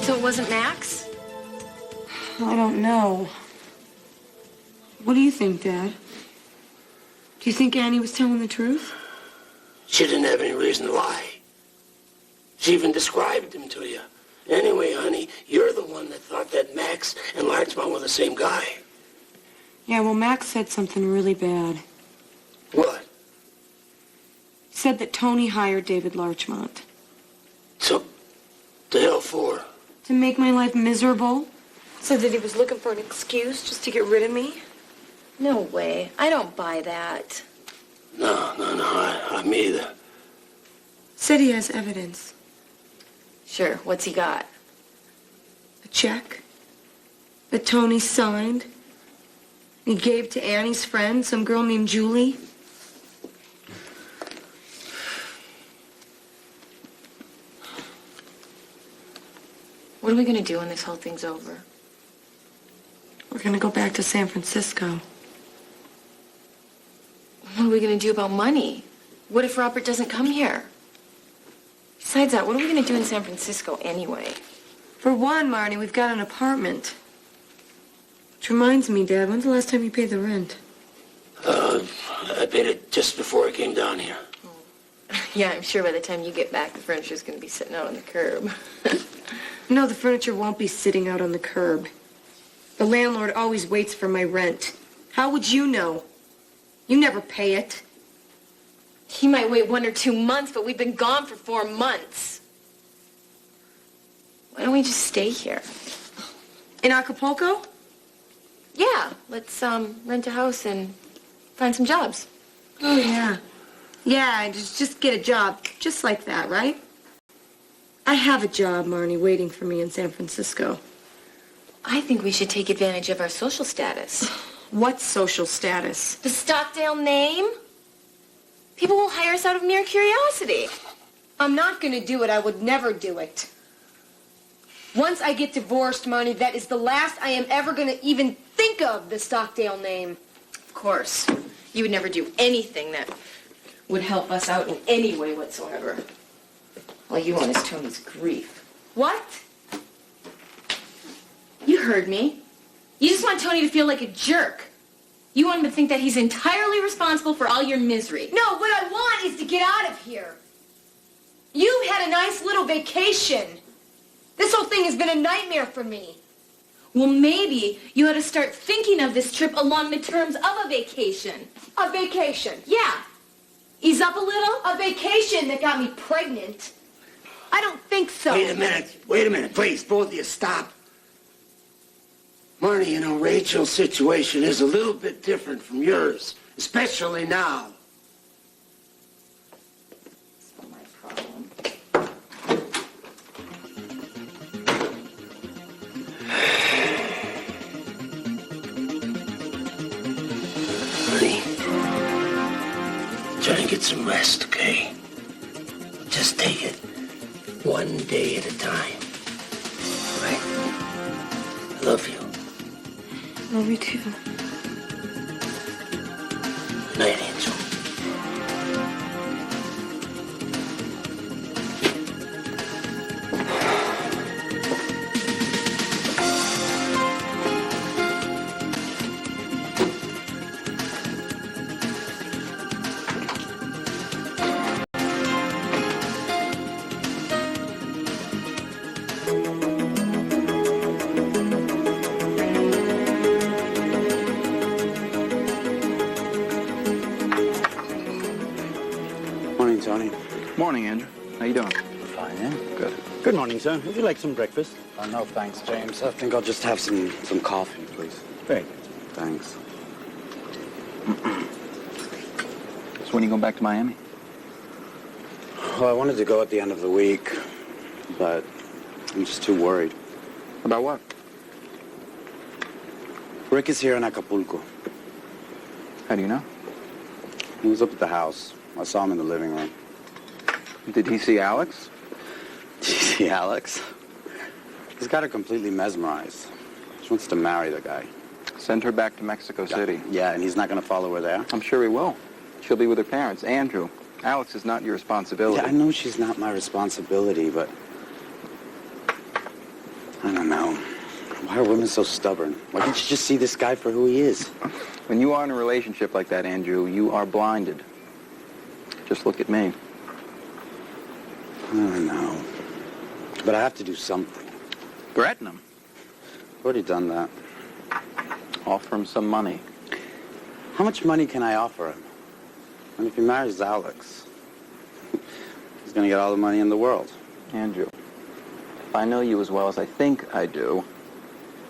So it wasn't Max? I don't know. What do you think, Dad? Do you think Annie was telling the truth? She didn't have any reason to lie. She even described him to you. Anyway, honey, you're the one that thought that Max and Larchmont were the same guy. Yeah, well, Max said something really bad. What? He said that Tony hired David Larchmont. So, the hell for? To make my life miserable? Said that he was looking for an excuse just to get rid of me? No way. I don't buy that. No, I'm either. Said he has evidence. Sure, what's he got? A check that Tony signed. He gave to Annie's friend, some girl named Julie. What are we gonna do when this whole thing's over? We're gonna go back to San Francisco. What are we gonna do about money? What if Robert doesn't come here? Besides that, what are we gonna do in San Francisco anyway? For one, Marnie, we've got an apartment. Which reminds me, Dad, when's the last time you paid the rent? I paid it just before I came down here. Yeah, I'm sure by the time you get back, the furniture's gonna be sitting out on the curb. No, the furniture won't be sitting out on the curb. The landlord always waits for my rent. How would you know? You never pay it. He might wait 1 or 2 months, but we've been gone for 4 months. Why don't we just stay here? In Acapulco? Yeah, let's rent a house and find some jobs. Oh, yeah. Yeah, just get a job. Just like that, right? I have a job, Marnie, waiting for me in San Francisco. I think we should take advantage of our social status. What social status? The Stockdale name? People will hire us out of mere curiosity. I'm not gonna do it. I would never do it. Once I get divorced, Marnie, that is the last I am ever gonna even think of the Stockdale name. Of course. You would never do anything that would help us out in any way whatsoever. All you want is Tony's grief. What? You heard me. You just want Tony to feel like a jerk. You want him to think that he's entirely responsible for all your misery. No, what I want is to get out of here. You had a nice little vacation. This whole thing has been a nightmare for me. Well, maybe you ought to start thinking of this trip along the terms of a vacation. A vacation? Yeah. Ease up a little. A vacation that got me pregnant? I don't think so. Wait a minute, please, both of you, stop. Marnie, you know, Rachel's situation is a little bit different from yours, especially now. It's not my problem. Honey, try and get some rest, okay? Just take it one day at a time. Right? I love you. Love you too. Good night, Angel. Tony. Morning, Andrew. How you doing? Fine, yeah? Good. Good morning, sir. Would you like some breakfast? No, thanks, James. I think I'll just have some coffee, please. Great. Thanks. So when are you going back to Miami? Well, I wanted to go at the end of the week, but I'm just too worried. About what? Rick is here in Acapulco. How do you know? He was up at the house. I saw him in the living room. Did he see Alex? Did you see Alex? He's got her completely mesmerized. She wants to marry the guy. Send her back to Mexico City. Yeah, and he's not going to follow her there? I'm sure he will. She'll be with her parents. Andrew, Alex is not your responsibility. Yeah, I know she's not my responsibility, but... I don't know. Why are women so stubborn? Why can't you just see this guy for who he is? When you are in a relationship like that, Andrew, you are blinded. Just look at me. I don't know. But I have to do something. Threaten him. I've already done that. Offer him some money. How much money can I offer him? And if he marries Alex, he's going to get all the money in the world. Andrew, if I know you as well as I think I do,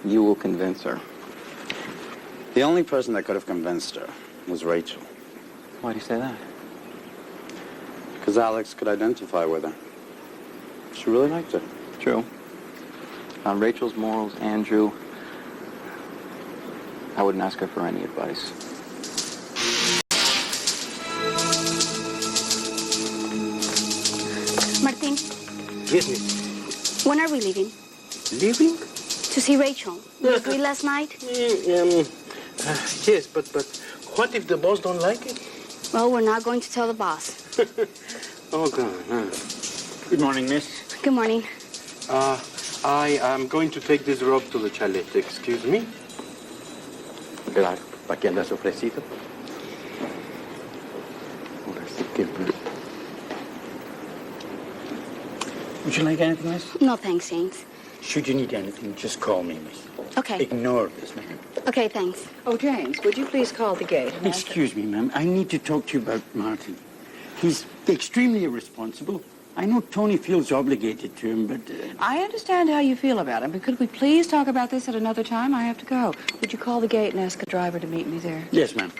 you will convince her. The only person that could have convinced her was Rachel. Why do you say that? Because Alex could identify with her. She really liked her. True. On Rachel's morals, Andrew, I wouldn't ask her for any advice. Martin, Yes, miss. when are we leaving? Leaving? To see Rachel. We agreed last night? Yes, but what if the boss don't like it? Well, we're not going to tell the boss. Oh, God. Good morning, miss. Good morning. I am going to take this robe to the chalet. Excuse me? Claro, ¿para qué andas ofrecido? Ahora sí que... Would you like anything, miss? No thanks, James. Should you need anything, just call me, miss. Okay. Ignore this, ma'am. Okay, thanks. Oh, James, would you please call the gate? and ask- Excuse me, ma'am. I need to talk to you about Martin. He's extremely irresponsible. I know Tony feels obligated to him, but... I understand how you feel about him, but could we please talk about this at another time? I have to go. Would you call the gate and ask a driver to meet me there? Yes, ma'am.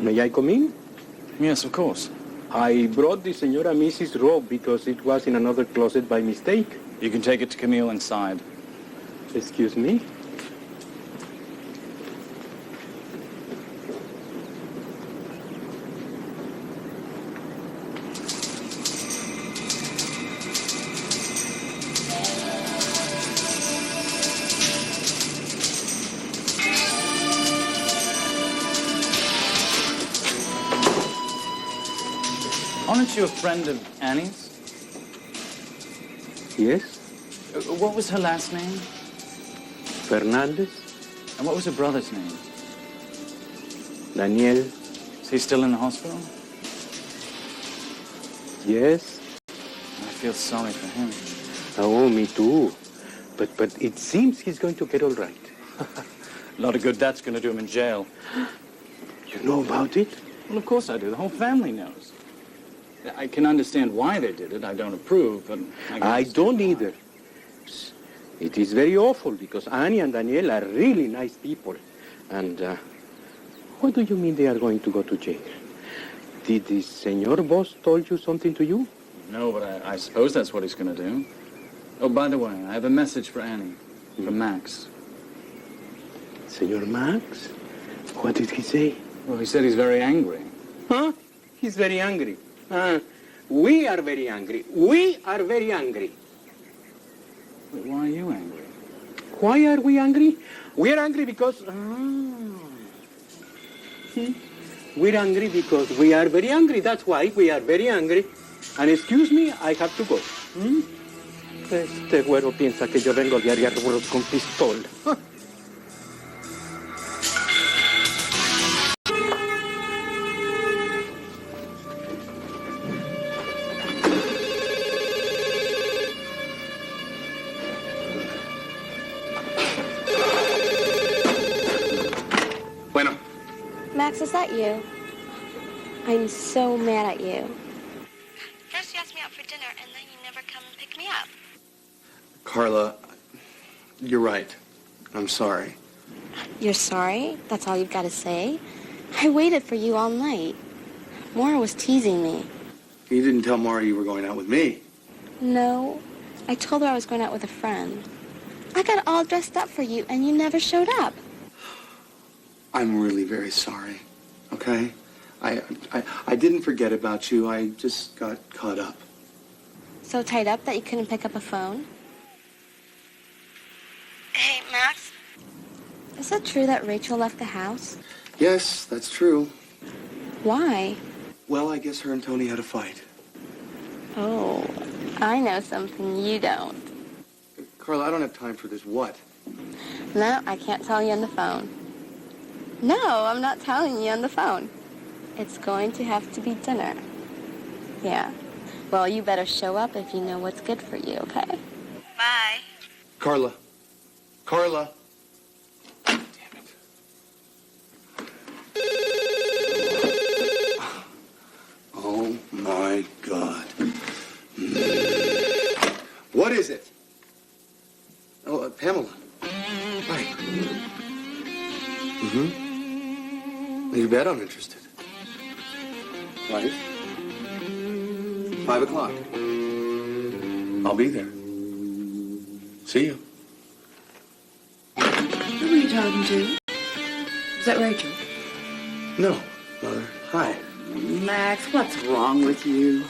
May I come in? Yes, of course. I brought the Senora Mrs. robe because it was in another closet by mistake. You can take it to Camille inside. Excuse me? Aren't you a friend of Annie's? Yes? What was her last name? Fernandez? And what was her brother's name? Daniel? Is he still in the hospital? Yes? I feel sorry for him. Oh, me too. But it seems he's going to get all right. A lot of good that's going to do him in jail. You know about it? Well, of course I do. The whole family knows. I can understand why they did it. I don't approve, but I don't either. It is very awful because Annie and Daniel are really nice people. And what do you mean they are going to go to jail? Did the senor boss told you something to you? No, but I suppose that's what he's going to do. Oh, by the way, I have a message for Annie. From Max. Senor Max? What did he say? Well, he said he's very angry. Huh? He's very angry. We are very angry. We are very angry. Wait, why are you angry? Why are we angry? We are angry because... We're angry because we are very angry. That's why we are very angry. And excuse me, I have to go. Este güero piensa que yo vengo de arriar güeros con pistola. Bueno. Max, is that you? I'm so mad at you. First you asked me out for dinner, and then you never come and pick me up. Carla, you're right. I'm sorry. You're sorry? That's all you've got to say? I waited for you all night. Maura was teasing me. You didn't tell Mara you were going out with me. No, I told her I was going out with a friend. I got all dressed up for you, and you never showed up. I'm really very sorry, okay? I didn't forget about you. I just got caught up. So tied up that you couldn't pick up a phone? Hey, Max. Is it true that Rachel left the house? Yes, that's true. Why? Well, I guess her and Tony had a fight. Oh, I know something you don't. Carla, I don't have time for this. What? No, I can't tell you on the phone. No, I'm not telling you on the phone. It's going to have to be dinner. Yeah. Well, you better show up if you know what's good for you, okay? Bye. Carla. Carla. Damn it. Oh, my God. What is it? Oh, Pamela. Hi. Mm-hmm. You bet I'm interested. Right? 5 o'clock. I'll be there. See you. Who were you talking to? Is that Rachel? No, Mother. Hi. Max, what's wrong with you?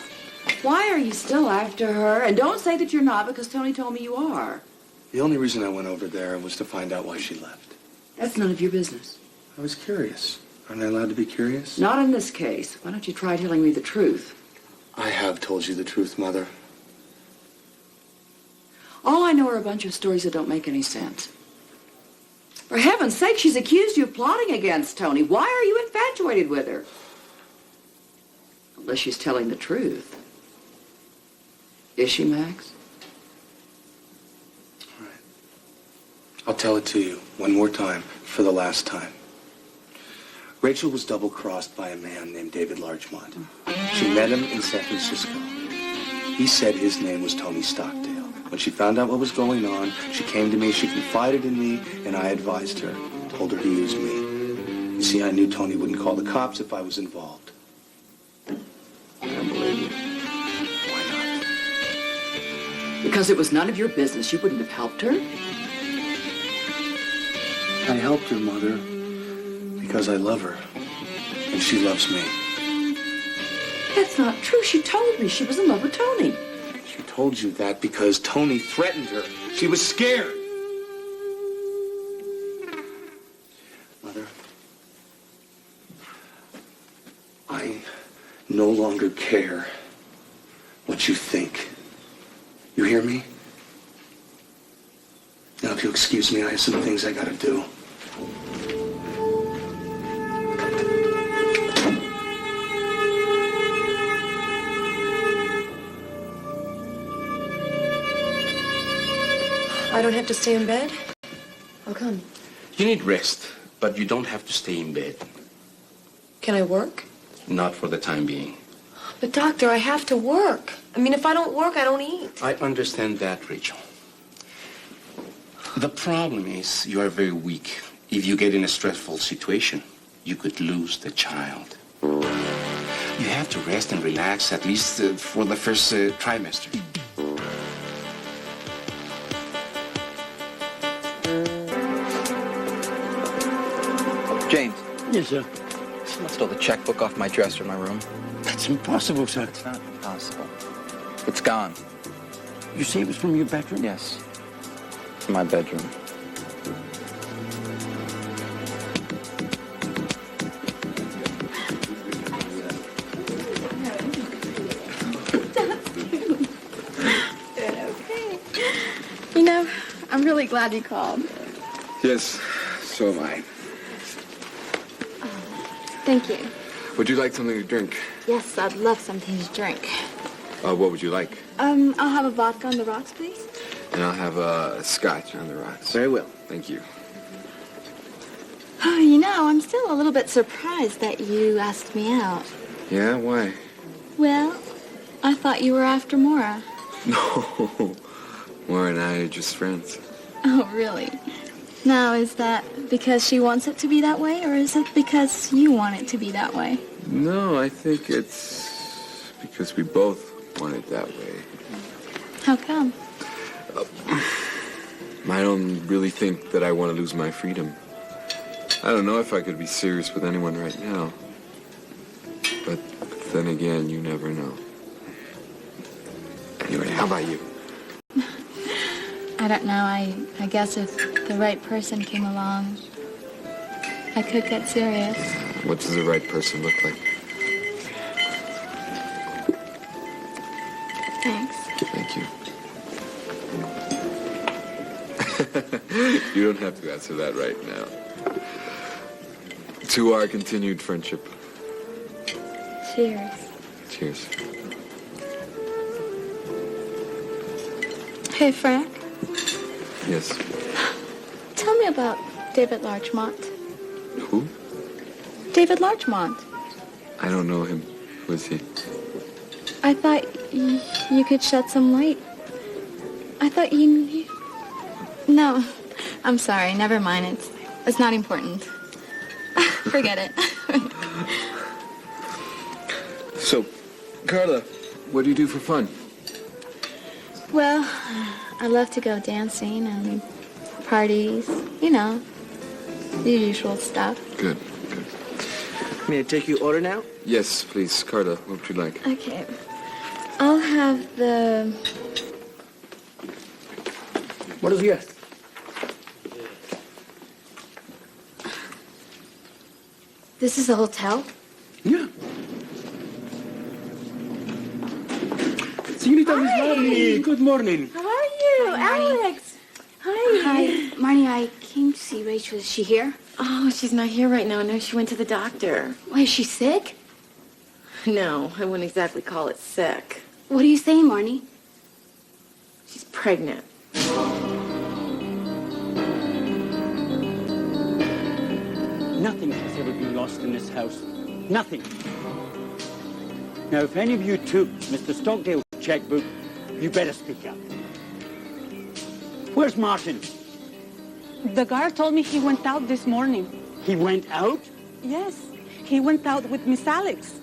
Why are you still after her? And don't say that you're not, because Tony told me you are. The only reason I went over there was to find out why she left. That's none of your business. I was curious. Aren't I allowed to be curious? Not in this case. Why don't you try telling me the truth? I have told you the truth, Mother. All I know are a bunch of stories that don't make any sense. For heaven's sake, she's accused you of plotting against Tony. Why are you infatuated with her? Unless she's telling the truth. Is she, Max? All right. I'll tell it to you one more time, for the last time. Rachel was double-crossed by a man named David Larchmont. She met him in San Francisco. He said his name was Tony Stockdale. When she found out what was going on, she came to me, she confided in me, and I advised her, told her to use me. You see, I knew Tony wouldn't call the cops if I was involved. I don't believe you. Why not? Because it was none of your business. You wouldn't have helped her. I helped her, Mother, because I love her, and she loves me. That's not true. She told me she was in love with Tony. She told you that because Tony threatened her. She was scared. Mother, I no longer care what you think. You hear me? Now, if you'll excuse me, I have some things I gotta do. I don't have to stay in bed? How come? You need rest, but you don't have to stay in bed. Can I work? Not for the time being. But doctor, I have to work. I mean, if I don't work, I don't eat. I understand that, Rachel. The problem is you are very weak. If you get in a stressful situation, you could lose the child. You have to rest and relax, at least for the first trimester. James, Yes, sir. someone stole the checkbook off my dresser in my room. That's impossible, sir. It's not possible. It's gone. You say it was from your bedroom? Yes. It's in my bedroom. You know, I'm really glad you called. Yes, so am I. Thank you. Would you like something to drink? Yes, I'd love something to drink. What would you like? I'll have a vodka on the rocks, please. And I'll have a scotch on the rocks. Very well. Thank you. Oh, you know, I'm still a little bit surprised that you asked me out. Yeah, why? Well, I thought you were after Maura. No. Maura and I are just friends. Oh, really? Now, is that because she wants it to be that way, or is it because you want it to be that way? No, I think it's because we both want it that way. How come? I don't really think that I want to lose my freedom. I don't know if I could be serious with anyone right now. But then again, you never know. Anyway, how about you? I don't know. I guess if the right person came along, I could get serious. What does the right person look like? You don't have to answer that right now. To our continued friendship. Cheers. Cheers. Hey, Frank. Yes. Tell me about David Larchmont. Who? David Larchmont. I don't know him. Who is he? I thought you could shed some light. I thought you knew. No, I'm sorry. Never mind. It's not important. Forget it. So, Carla, what do you do for fun? Well, I love to go dancing and parties. You know, the usual stuff. Good, good. May I take your order now? Yes, please. Carla, what would you like? Okay. I'll have the... What is yours? This is the hotel? Yeah. Señorita Miss Marnie, good morning. How are you, Alex? Hi. Marnie, I came to see Rachel. Is she here? Oh, she's not here right now. No, she went to the doctor. Why, is she sick? No, I wouldn't exactly call it sick. What are you saying, Marnie? She's pregnant. Nothing has ever been lost in this house. Nothing. Now, if any of you took Mr. Stockdale's checkbook, you better speak up. Where's Martin? The guard told me he went out this morning. He went out? Yes, he went out with Miss Alex.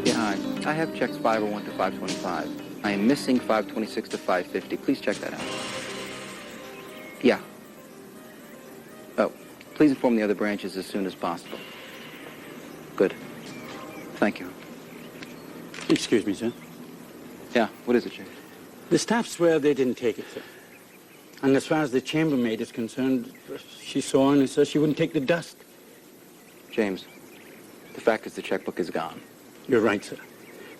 Yeah, I have checks 501 to 525. I am missing 526 to 550. Please check that out. Yeah. Oh, please inform the other branches as soon as possible. Good. Thank you. Excuse me, sir. Yeah, what is it, Chief? The staff swear they didn't take it, sir. And as far as the chambermaid is concerned, she saw and says she wouldn't take the dust. James, the fact is the checkbook is gone. You're right, sir.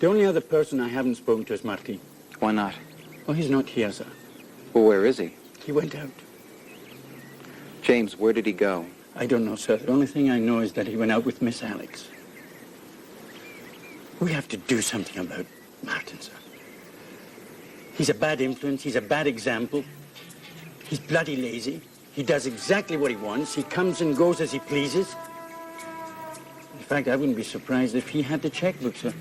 The only other person I haven't spoken to is Martin. Why not? Oh, he's not here, sir. Well, where is he? He went out. James, where did he go? I don't know, sir. The only thing I know is that he went out with Miss Alex. We have to do something about Martin, sir. He's a bad influence. He's a bad example. He's bloody lazy. He does exactly what he wants. He comes and goes as he pleases. In fact, I wouldn't be surprised if he had the checkbook, sir.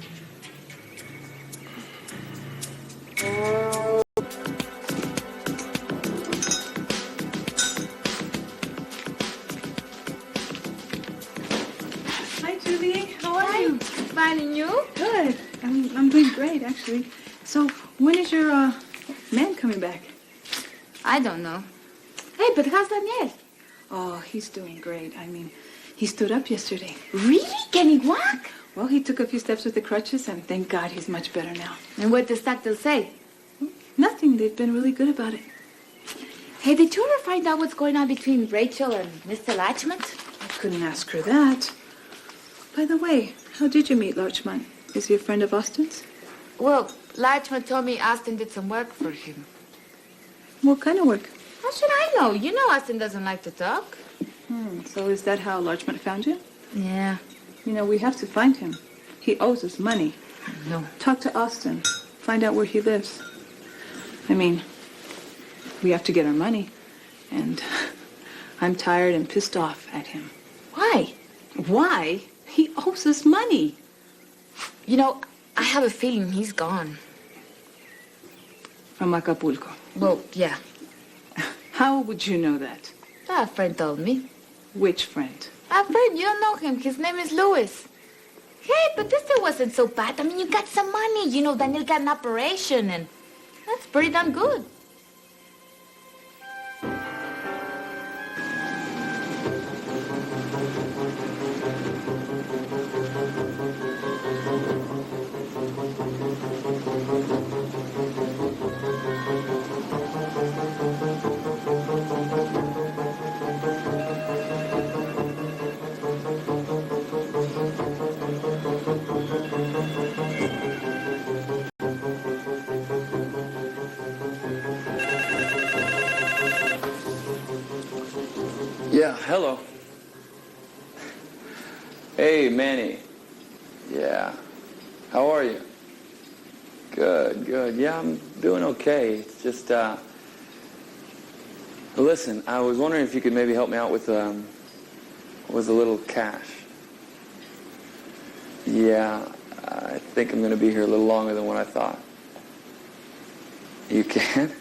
Hi, Julie. How are you? Fine, and you? Good. I'm doing great, actually. So, when is your man coming back? I don't know. Hey, but how's Daniel? Oh, he's doing great. I mean, he stood up yesterday. Really? Can he walk? Well, he took a few steps with the crutches, and thank God he's much better now. And what does Stockdale say? Nothing. They've been really good about it. Hey, did you ever find out what's going on between Rachel and Mr. Larchmont? I couldn't ask her that. By the way, how did you meet Larchmont? Is he a friend of Austin's? Well, Larchmont told me Austin did some work for him. What kind of work? How should I know? You know Austin doesn't like to talk. So is that how Larchmont found you? Yeah. You know, we have to find him. He owes us money. No. Talk to Austin. Find out where he lives. I mean, we have to get our money. And I'm tired and pissed off at him. Why? Why? He owes us money. You know, I have a feeling he's gone. From Acapulco. Well, yeah. How would you know that? A friend told me. Which friend? A friend, you don't know him. His name is Louis. Hey, but this still wasn't so bad. I mean, you got some money. You know, Daniel got an operation, and that's pretty damn good. Yeah, hello. Hey, Manny. Yeah. How are you? Good, good. Yeah, I'm doing okay. It's just, listen, I was wondering if you could maybe help me out with a little cash. Yeah, I think I'm going to be here a little longer than what I thought. You can?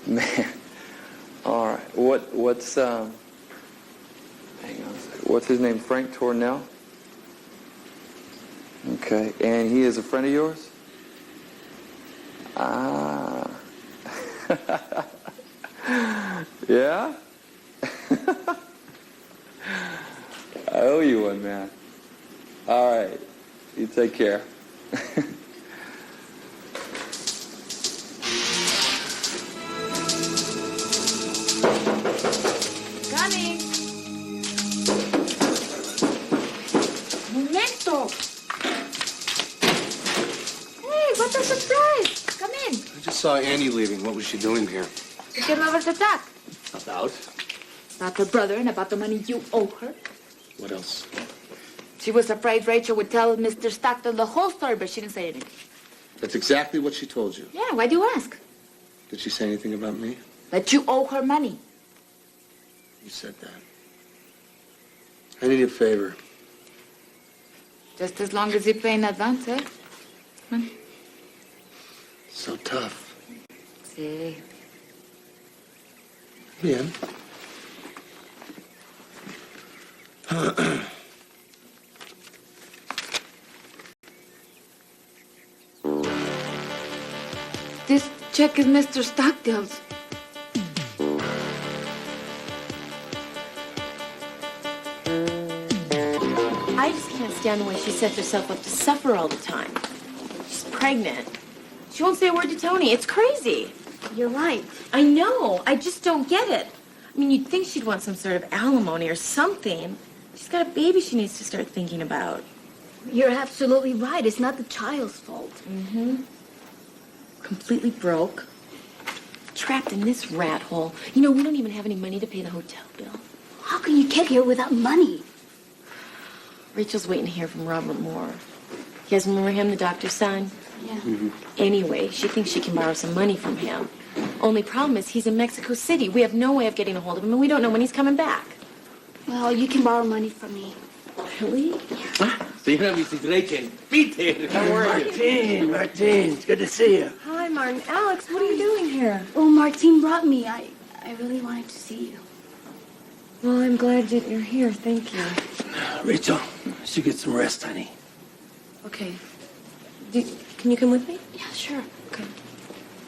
Man. All right. What's, hang on a second. What's his name? Frank Tornell? Okay. And he is a friend of yours? Ah. Yeah? I owe you one, man. All right. You take care. Coming. Momento. Hey, what a surprise. Come in. I just saw Annie leaving. What was she doing here? We came over to talk About? about her brother and about the money you owe her. What else? She was afraid Rachel would tell Mr. Stockton the whole story, but she didn't say anything. That's exactly what she told you. Yeah, why do you ask? Did she say anything about me? That you owe her money. You said that. I need a favor. Just as long as you pay in advance, eh? So tough. See. Bien. This check is Mr. Stockdale's. I just can't stand the way she sets herself up to suffer all the time. She's pregnant. She won't say a word to Tony. It's crazy. You're right. I know. I just don't get it. I mean, you'd think she'd want some sort of alimony or something. She's got a baby she needs to start thinking about. You're absolutely right. It's not the child's fault. Mm-hmm. Completely broke. Trapped in this rat hole. You know, we don't even have any money to pay the hotel bill. How can you get here without money? Rachel's waiting to hear from Robert Moore. You guys remember him, the doctor's son? Yeah. Anyway, she thinks she can borrow some money from him. Only problem is he's in Mexico City. We have no way of getting a hold of him, and we don't know when he's coming back. Well, you can borrow money from me. Really? Señora Mrs. Rachel, Peter, how are you? Martin, it's good to see you. Hi, Martin. Alex, what are you doing here? Oh, Martine brought me. I really wanted to see you. Well, I'm glad that you're here. Thank you. Rachel, should get some rest, honey. Okay. Can you come with me? Yeah, sure. Okay.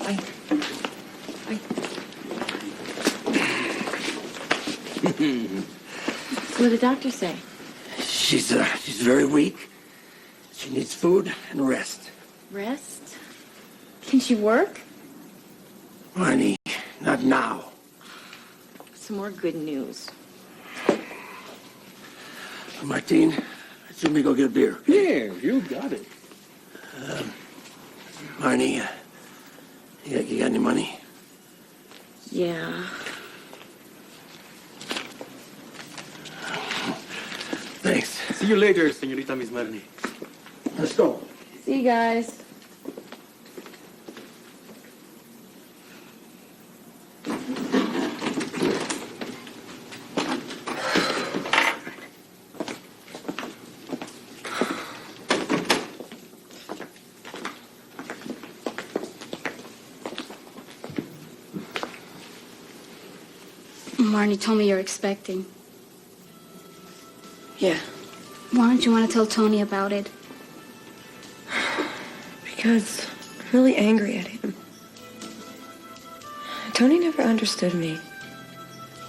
Bye. Bye. So what did the doctor say? She's very weak. She needs food and rest. Rest? Can she work? Honey, not now. Some more good news. Martine, let me go get a beer. Yeah, you got it. Marnie, you got any money? Yeah. Thanks. See you later, señorita Miss Marnie. Let's go. See you guys. Marnie told me you're expecting. Yeah. Why don't you want to tell Tony about it? Because I'm really angry at him. Tony never understood me.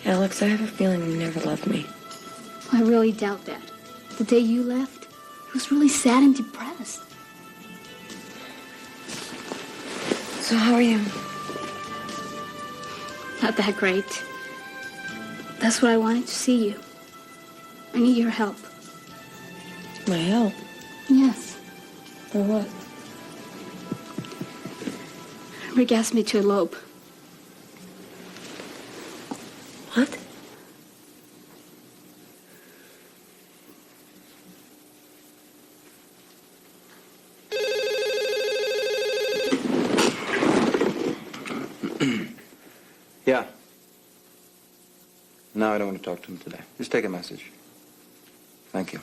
Alex, I have a feeling he never loved me. I really doubt that. The day you left, he was really sad and depressed. So how are you? Not that great. That's why I wanted to see you. I need your help. My help? Yes. For what? Rick asked me to elope. What? No, I don't want to talk to him today. Just take a message. Thank you.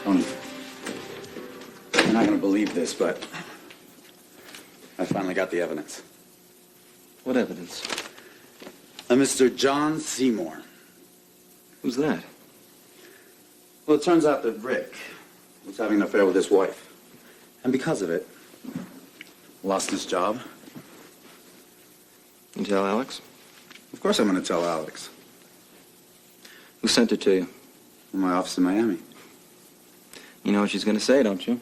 Tony, you're not going to believe this, but I finally got the evidence. What evidence? A Mr. John Seymour. Who's that? Well, it turns out that Rick was having an affair with his wife. And because of it, lost his job. You tell Alex? Of course I'm going to tell Alex. Who sent it to you? In my office in Miami. You know what she's going to say, don't you?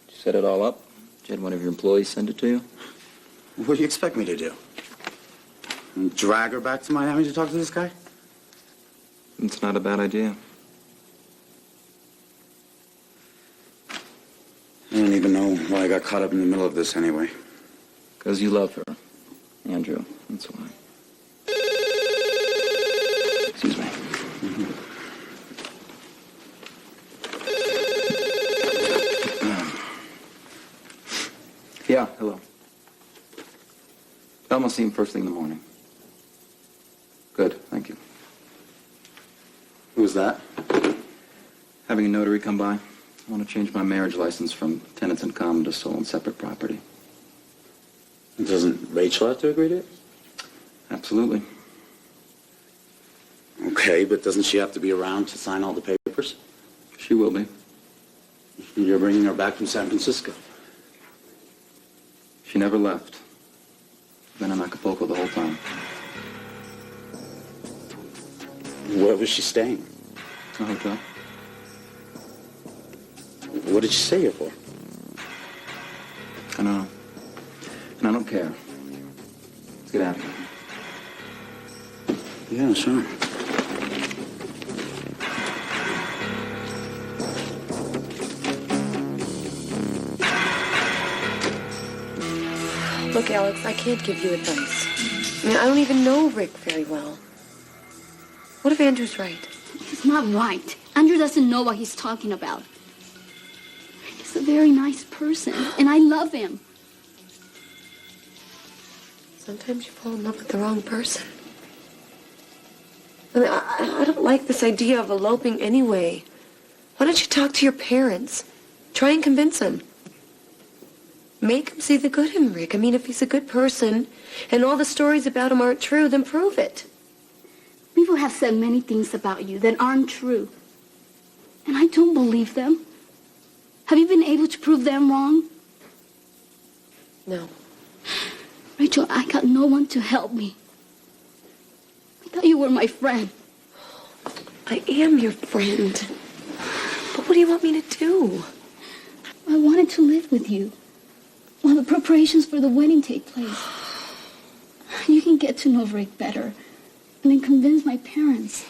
She set it all up. She had one of your employees send it to you. What do you expect me to do? Drag her back to Miami to talk to this guy? It's not a bad idea. I don't even know why I got caught up in the middle of this anyway. Because you love her, Andrew. That's why. Excuse me. Yeah, hello. Almost see him first thing in the morning. Good, thank you. Who's that? Having a notary come by. I want to change my marriage license from tenants in common to sole and separate property. Doesn't Rachel have to agree to it? Absolutely. Okay, but doesn't she have to be around to sign all the papers? She will be. You're bringing her back from San Francisco. She never left. Been in Acapulco the whole time. Where was she staying? A hotel. What did she stay here for? I don't know. And I don't care. Let's get out of here. Yeah, sure. Look, Alex, I can't give you advice. I mean, I don't even know Rick very well. What if Andrew's right? He's not right. Andrew doesn't know what he's talking about. He's a very nice person, and I love him. Sometimes you fall in love with the wrong person. I mean, I don't like this idea of eloping anyway. Why don't you talk to your parents? Try and convince them. Make him see the good in Rick. I mean, if he's a good person and all the stories about him aren't true, then prove it. People have said many things about you that aren't true. And I don't believe them. Have you been able to prove them wrong? No. Rachel, I got no one to help me. I thought you were my friend. I am your friend. But what do you want me to do? I wanted to live with you while the preparations for the wedding take place. You can get to know Rick better and then convince my parents.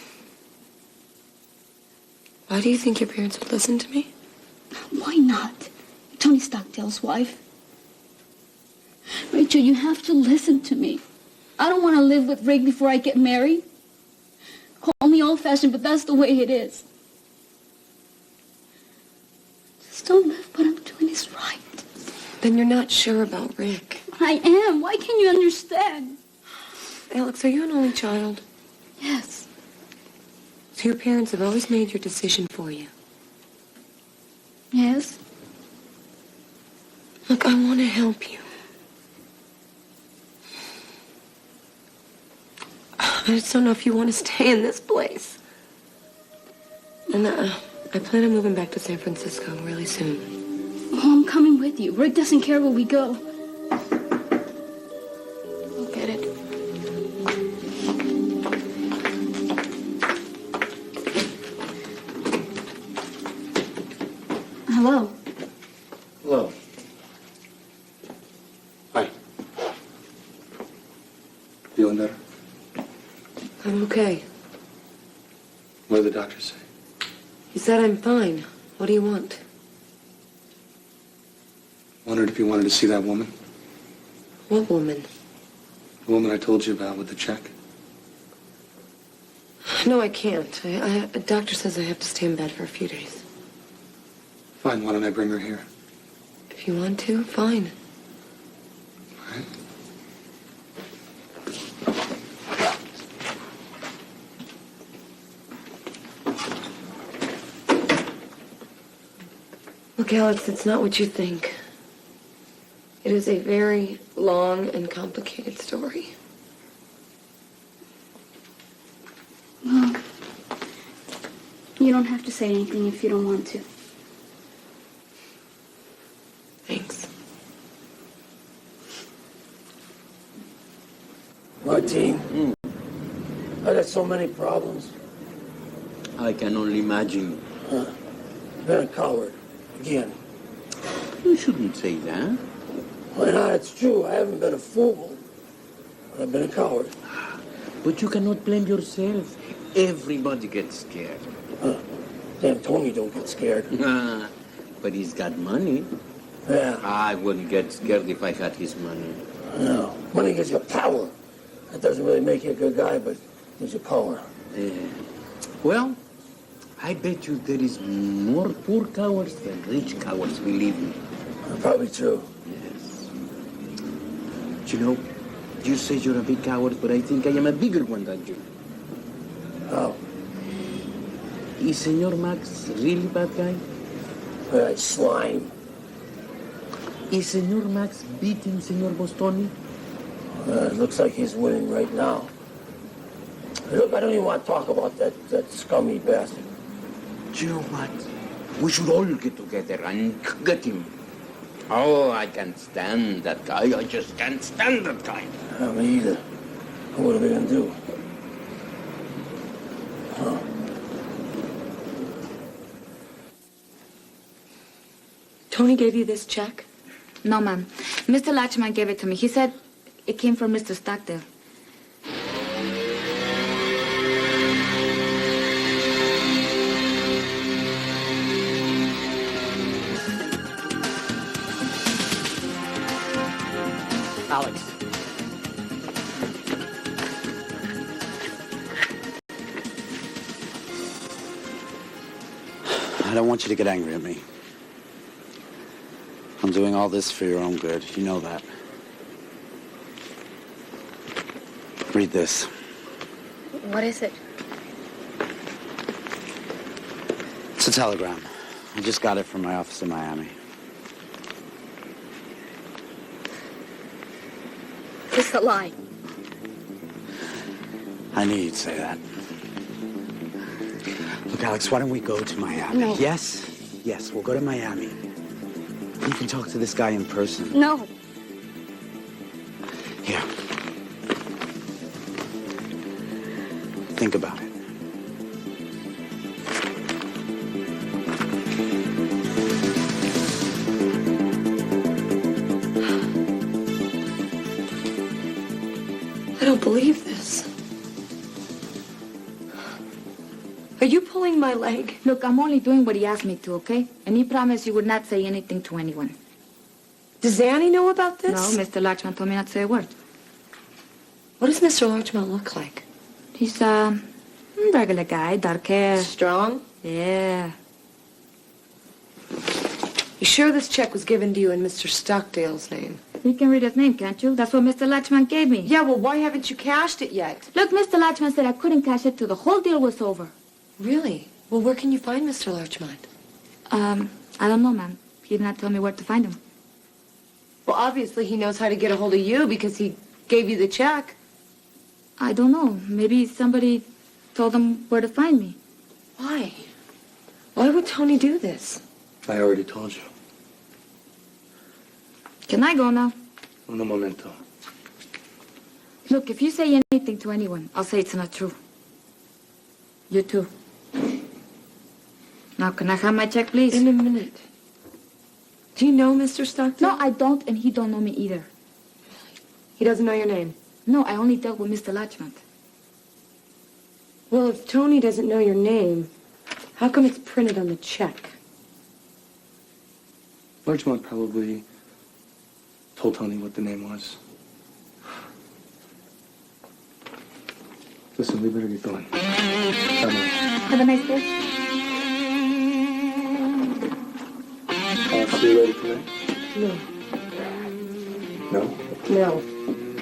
Why do you think your parents would listen to me? Why not? Tony Stockdale's wife. Rachel, you have to listen to me. I don't want to live with Rick before I get married. Call me old-fashioned, but that's the way it is. Just don't know if what I'm doing is right. Then you're not sure about Rick. I am. Why can't you understand? Alex, are you an only child? Yes. So your parents have always made your decision for you? Yes. Look, I want to help you. I just don't know if you want to stay in this place. And I plan on moving back to San Francisco really soon. Oh, I'm coming with you. Rick doesn't care where we go. I'll get it. Hello. Hello. Hi. Feeling better? I'm okay. What did the doctor say? He said I'm fine. What do you want? Wondered if you wanted to see that woman. What woman? The woman I told you about with the check. No, I can't. A doctor says I have to stay in bed for a few days. Fine, why don't I bring her here? If you want to, fine. All right. Look, Alex, it's not what you think. It is a very long and complicated story. Well, you don't have to say anything if you don't want to. Thanks. Martine, I got so many problems. I can only imagine. Been a coward. Again. You shouldn't say that. Why not? It's true. I haven't been a fool. But I've been a coward. But you cannot blame yourself. Everybody gets scared. Damn Tony don't get scared. But he's got money. Yeah. I wouldn't get scared if I had his money. No. Money gives you power. That doesn't really make you a good guy, but gives you power. Yeah. Well, I bet you there is more poor cowards than rich cowards, believe me. Probably true. Yes. You know, you say you're a big coward, but I think I am a bigger one than you. How? Is Senor Max really bad guy? Slime. Is Senor Max beating Senor Bostoni? It looks like he's winning right now. Look, I don't even want to talk about that scummy bastard. You know what? We should all get together and get him. Oh, I can't stand that guy. I just can't stand that guy. Me either. What are we going to do? Huh. Tony gave you this check? No, ma'am. Mr. Larchmont gave it to me. He said it came from Mr. Stockdale. Alex. I don't want you to get angry at me. I'm doing all this for your own good. You know that. Read this. What is it? It's a telegram. I just got it from my office in Miami. It's a lie. I knew you'd say that. Look, Alex, why don't we go to Miami? No. Yes, we'll go to Miami. You can talk to this guy in person. No. Here. Think about it. I don't believe this. Are you pulling my leg? Look, I'm only doing what he asked me to, okay? And he promised he would not say anything to anyone. Does Annie know about this? No, Mr. Larchmont told me not to say a word. What does Mr. Larchmont look like? He's a regular guy, dark hair. Strong? Yeah. You sure this check was given to you in Mr. Stockdale's name? You can read his name, can't you? That's what Mr. Larchmont gave me. Yeah, well, why haven't you cashed it yet? Look, Mr. Larchmont said I couldn't cash it till the whole deal was over. Really? Well, where can you find Mr. Larchmont? I don't know, ma'am. He did not tell me where to find him. Well, obviously he knows how to get a hold of you because he gave you the check. I don't know. Maybe somebody told him where to find me. Why? Why would Tony do this? I already told you. Can I go now? Un momento. Look, if you say anything to anyone, I'll say it's not true. You too. Now, can I have my check, please? In a minute. Do you know Mr. Stockdale? No, I don't, and he don't know me either. He doesn't know your name? No, I only dealt with Mr. Larchmont. Well, if Tony doesn't know your name, how come it's printed on the check? Larchmont probably told Tony what the name was. Listen, we better get going. Come on. Have a nice day. I'll see you later tonight. No. No? No.